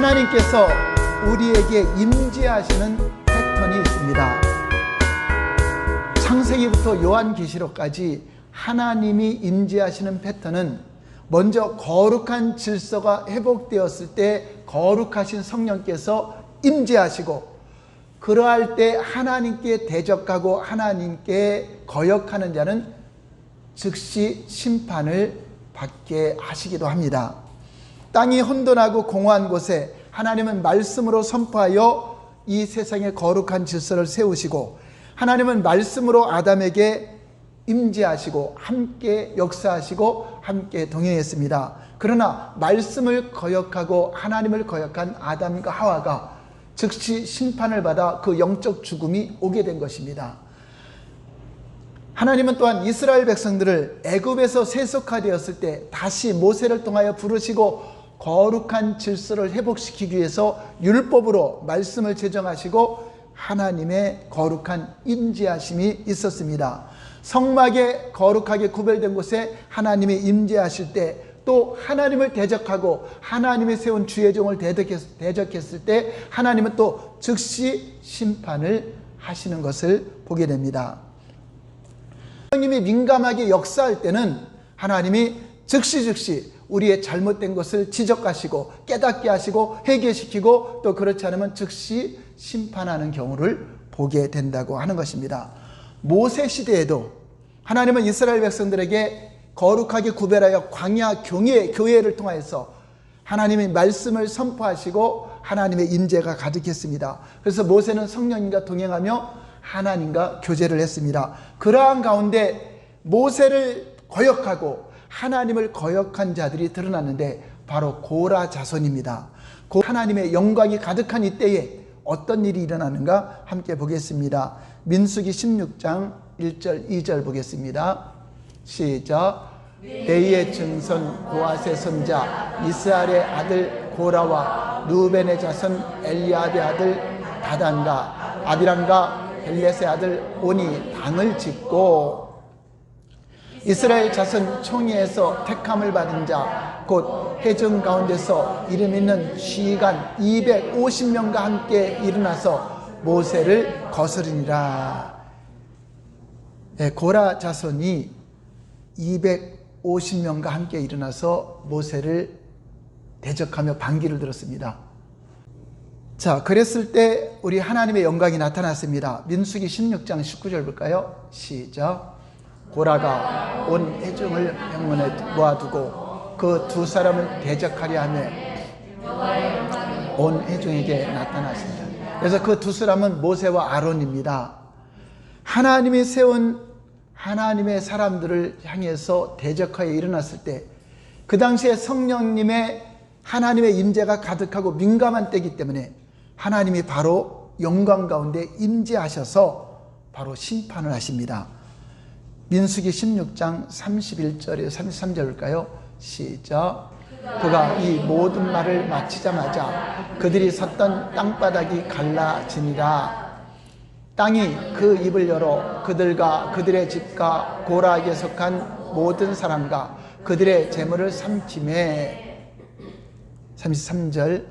하나님께서 우리에게 임재하시는 패턴이 있습니다. 창세기부터 요한계시록까지 하나님이 임재하시는 패턴은 먼저 거룩한 질서가 회복되었을 때 거룩하신 성령께서 임재하시고, 그러할 때 하나님께 대적하고 하나님께 거역하는 자는 즉시 심판을 받게 하시기도 합니다. 땅이 혼돈하고 공허한 곳에 하나님은 말씀으로 선포하여 이 세상에 거룩한 질서를 세우시고, 하나님은 말씀으로 아담에게 임재하시고 함께 역사하시고 함께 동행했습니다. 그러나 말씀을 거역하고 하나님을 거역한 아담과 하와가 즉시 심판을 받아 그 영적 죽음이 오게 된 것입니다. 하나님은 또한 이스라엘 백성들을 애굽에서 세속화되었을 때 다시 모세를 통하여 부르시고 거룩한 질서를 회복시키기 위해서 율법으로 말씀을 제정하시고 하나님의 거룩한 임재하심이 있었습니다. 성막에 거룩하게 구별된 곳에 하나님이 임재하실 때, 또 하나님을 대적하고 하나님이 세운 주의 종을 대적했을 때 하나님은 또 즉시 심판을 하시는 것을 보게 됩니다. 하나님이 민감하게 역사할 때는 하나님이 즉시 우리의 잘못된 것을 지적하시고 깨닫게 하시고 회개시키고, 또 그렇지 않으면 즉시 심판하는 경우를 보게 된다고 하는 것입니다. 모세 시대에도 하나님은 이스라엘 백성들에게 거룩하게 구별하여 광야 교회를 통하여서 하나님의 말씀을 선포하시고 하나님의 임재가 가득했습니다. 그래서 모세는 성령님과 동행하며 하나님과 교제를 했습니다. 그러한 가운데 모세를 거역하고 하나님을 거역한 자들이 드러났는데 바로 고라 자손입니다. 하나님의 영광이 가득한 이때에 어떤 일이 일어나는가 함께 보겠습니다. 민수기 16장 1절 2절 보겠습니다. 시작. 레위의 증손 고앗의 손자 이스라엘의 아들 고라와 루벤의 자손 엘리압의 아들 다단과 아비람과 벨렛의 아들 온이 당을 짓고, 이스라엘 자손 총회에서 택함을 받은 자 곧 회중 가운데서 이름 있는 시간 250명과 함께 일어나서 모세를 거스르니라. 고라 자손이 250명과 함께 일어나서 모세를 대적하며 반기를 들었습니다. 자, 그랬을 때 우리 하나님의 영광이 나타났습니다. 민수기 16장 19절 볼까요? 시작. 고라가 온 회중을 병문에 모아두고 그 두 사람을 대적하려 하며 온 회중에게 나타났습니다. 그래서 그 두 사람은 모세와 아론입니다. 하나님이 세운 하나님의 사람들을 향해서 대적하여 일어났을 때, 그 당시에 성령님의 하나님의 임재가 가득하고 민감한 때이기 때문에 하나님이 바로 영광 가운데 임재하셔서 바로 심판을 하십니다. 민수기 16장 31절에 33절일까요? 시작. 그가 이 모든 말을 마치자마자 그들이 섰던 땅바닥이 갈라지니라. 땅이 그 입을 열어 그들과 그들의 집과 고라에게 속한 모든 사람과 그들의 재물을 삼키매. 33절.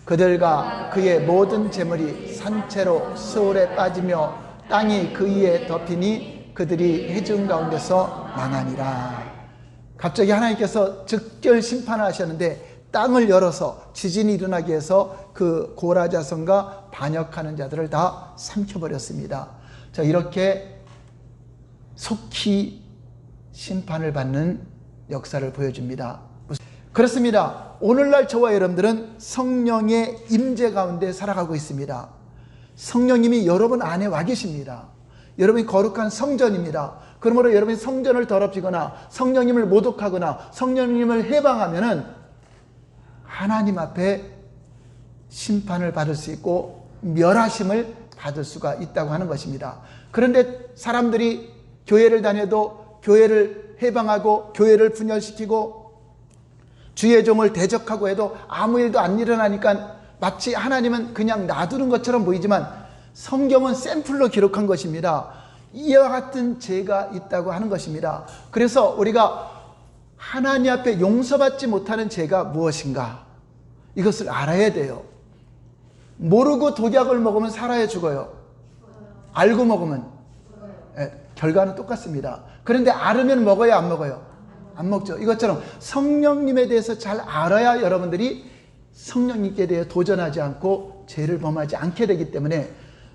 그들과 그의 모든 재물이 산채로 수월에 빠지며 땅이 그 위에 덮이니 그들이 회중 가운데서 망하니라. 갑자기 하나님께서 즉결 심판을 하셨는데 땅을 열어서 지진이 일어나게 해서 그 고라 자손과 반역하는 자들을 다 삼켜버렸습니다. 자, 이렇게 속히 심판을 받는 역사를 보여줍니다. 그렇습니다. 오늘날 저와 여러분들은 성령의 임재 가운데 살아가고 있습니다. 성령님이 여러분 안에 와 계십니다. 여러분이 거룩한 성전입니다. 그러므로 여러분이 성전을 더럽히거나 성령님을 모독하거나 성령님을 해방하면은 하나님 앞에 심판을 받을 수 있고 멸하심을 받을 수가 있다고 하는 것입니다. 그런데 사람들이 교회를 다녀도 교회를 해방하고 교회를 분열시키고 주의 종을 대적하고 해도 아무 일도 안 일어나니까 마치 하나님은 그냥 놔두는 것처럼 보이지만 성경은 샘플로 기록한 것입니다. 이와 같은 죄가 있다고 하는 것입니다. 그래서 우리가 하나님 앞에 용서받지 못하는 죄가 무엇인가? 이것을 알아야 돼요. 모르고 독약을 먹으면 살아야 죽어요. 알고 먹으면 결과는 똑같습니다. 그런데 알으면 먹어요, 안 먹어요? 안 먹죠. 이것처럼 성령님에 대해서 잘 알아야 여러분들이 성령님께 대해 도전하지 않고 죄를 범하지 않게 되기 때문에,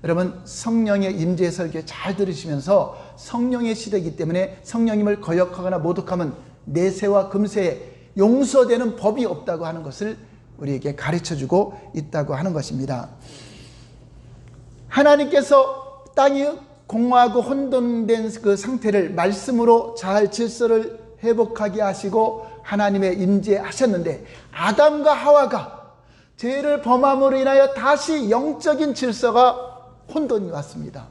여러분 성령의 임재 설교 잘 들으시면서, 성령의 시대이기 때문에 성령님을 거역하거나 모독하면 내세와 금세에 용서되는 법이 없다고 하는 것을 우리에게 가르쳐주고 있다고 하는 것입니다. 하나님께서 땅이 공허하고 혼돈된 그 상태를 말씀으로 잘 질서를 회복하게 하시고 하나님의 임재하셨는데, 아담과 하와가 죄를 범함으로 인하여 다시 영적인 질서가 혼돈이 왔습니다.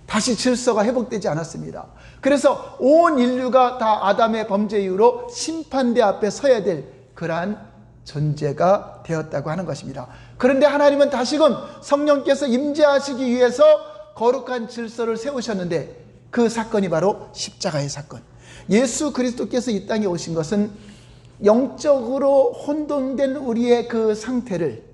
다시 질서가 회복되지 않았습니다. 그래서 온 인류가 다 아담의 범죄 이후로 심판대 앞에 서야 될 그러한 존재가 되었다고 하는 것입니다. 그런데 하나님은 다시금 성령께서 임재하시기 위해서 거룩한 질서를 세우셨는데, 그 사건이 바로 십자가의 사건. 예수 그리스도께서 이 땅에 오신 것은 영적으로 혼돈된 우리의 그 상태를,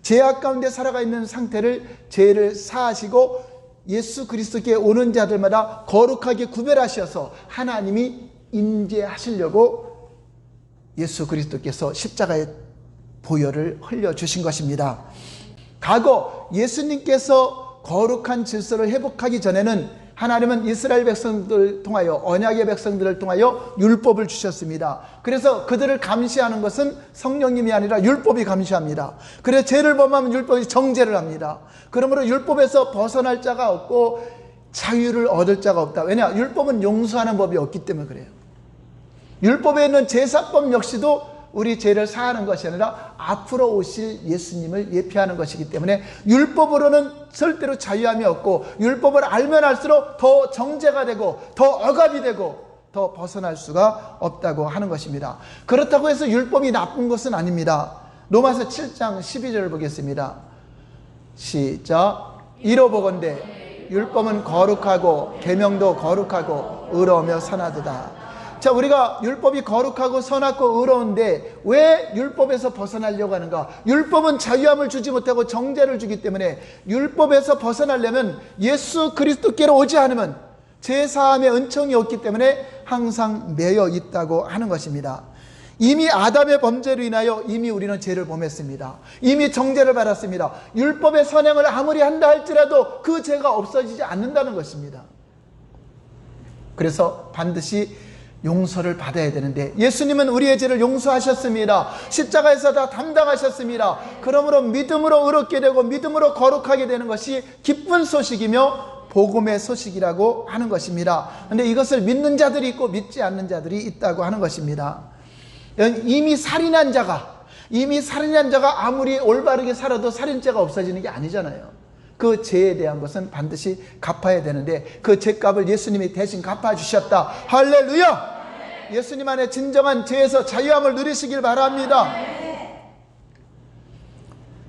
죄악 가운데 살아가 있는 상태를, 죄를 사하시고 예수 그리스도께 오는 자들마다 거룩하게 구별하셔서 하나님이 임재하시려고 예수 그리스도께서 십자가의 보혈을 흘려주신 것입니다. 과거 예수님께서 거룩한 질서를 회복하기 전에는 하나님은 이스라엘 백성들을 통하여, 언약의 백성들을 통하여 율법을 주셨습니다. 그래서 그들을 감시하는 것은 성령님이 아니라 율법이 감시합니다. 그래서 죄를 범하면 율법이 정죄를 합니다. 그러므로 율법에서 벗어날 자가 없고 자유를 얻을 자가 없다. 왜냐? 율법은 용서하는 법이 없기 때문에 그래요. 율법에 있는 제사법 역시도 우리 죄를 사하는 것이 아니라 앞으로 오실 예수님을 예표하는 것이기 때문에 율법으로는 절대로 자유함이 없고, 율법을 알면 알수록 더 정죄가 되고 더 억압이 되고 더 벗어날 수가 없다고 하는 것입니다. 그렇다고 해서 율법이 나쁜 것은 아닙니다. 로마서 7장 12절을 보겠습니다. 시작. 이로보건대 율법은 거룩하고 계명도 거룩하고 의로우며 선하도다. 자, 우리가 율법이 거룩하고 선하고 의로운데 왜 율법에서 벗어나려고 하는가? 율법은 자유함을 주지 못하고 정죄를 주기 때문에, 율법에서 벗어나려면 예수 그리스도께로 오지 않으면 제사함의 은총이 없기 때문에 항상 매여 있다고 하는 것입니다. 이미 아담의 범죄로 인하여 이미 우리는 죄를 범했습니다. 이미 정죄를 받았습니다. 율법의 선행을 아무리 한다 할지라도 그 죄가 없어지지 않는다는 것입니다. 그래서 반드시 용서를 받아야 되는데, 예수님은 우리의 죄를 용서하셨습니다. 십자가에서 다 담당하셨습니다. 그러므로 믿음으로 의롭게 되고 믿음으로 거룩하게 되는 것이 기쁜 소식이며 복음의 소식이라고 하는 것입니다. 그런데 이것을 믿는 자들이 있고 믿지 않는 자들이 있다고 하는 것입니다. 이미 살인한 자가 아무리 올바르게 살아도 살인죄가 없어지는 게 아니잖아요. 그 죄에 대한 것은 반드시 갚아야 되는데, 그 죄값을 예수님이 대신 갚아주셨다. 할렐루야! 예수님 안에 진정한 죄에서 자유함을 누리시길 바랍니다.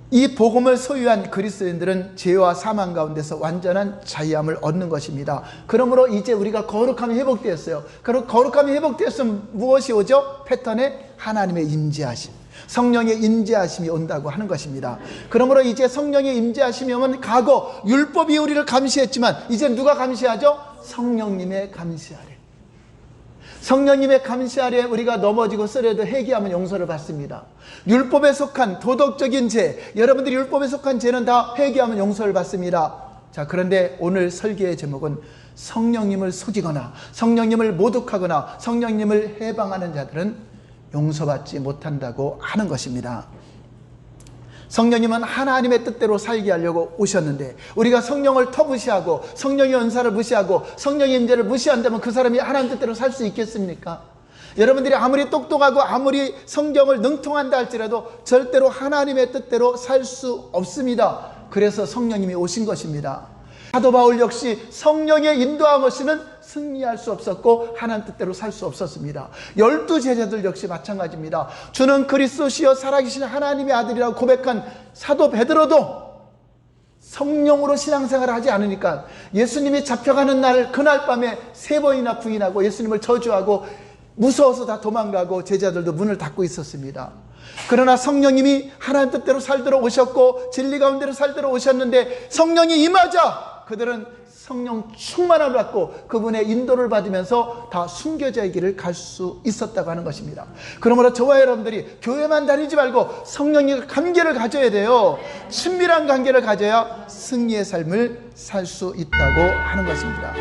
이 복음을 소유한 그리스도인들은 죄와 사망 가운데서 완전한 자유함을 얻는 것입니다. 그러므로 이제 우리가 거룩함이 회복되었어요. 그리고 거룩함이 회복되었으면 무엇이 오죠? 패턴에 하나님의 임재하심, 성령의 임재하심이 온다고 하는 것입니다. 그러므로 이제 성령의 임재하심이 오면, 과거 율법이 우리를 감시했지만 이제 누가 감시하죠? 성령님의 감시 아래. 성령님의 감시 아래 우리가 넘어지고 쓰러도 회개하면 용서를 받습니다. 율법에 속한 도덕적인 죄, 여러분들이 율법에 속한 죄는 다 회개하면 용서를 받습니다. 자, 그런데 오늘 설교의 제목은 성령님을 속이거나 성령님을 모독하거나 성령님을 해방하는 자들은 용서받지 못한다고 하는 것입니다. 성령님은 하나님의 뜻대로 살게 하려고 오셨는데, 우리가 성령을 터무시하고 성령의 은사를 무시하고 성령의 임재를 무시한다면 그 사람이 하나님 뜻대로 살 수 있겠습니까? 여러분들이 아무리 똑똑하고 아무리 성경을 능통한다 할지라도 절대로 하나님의 뜻대로 살 수 없습니다. 그래서 성령님이 오신 것입니다. 사도 바울 역시 성령의 인도함 없이는 승리할 수 없었고 하나님 뜻대로 살 수 없었습니다. 12 제자들 역시 마찬가지입니다. 주는 그리스도시요 살아계신 하나님의 아들이라고 고백한 사도 베드로도 성령으로 신앙생활을 하지 않으니까 예수님이 잡혀가는 날, 그날 밤에 3번이나 부인하고 예수님을 저주하고 무서워서 다 도망가고 제자들도 문을 닫고 있었습니다. 그러나 성령님이 하나님 뜻대로 살도록 오셨고 진리 가운데로 살도록 오셨는데 성령이 임하자 그들은 성령 충만함을 받고 그분의 인도를 받으면서 다 순교자의 길을 갈 수 있었다고 하는 것입니다. 그러므로 저와 여러분들이 교회만 다니지 말고 성령님과 관계를 가져야 돼요. 친밀한 관계를 가져야 승리의 삶을 살 수 있다고 하는 것입니다.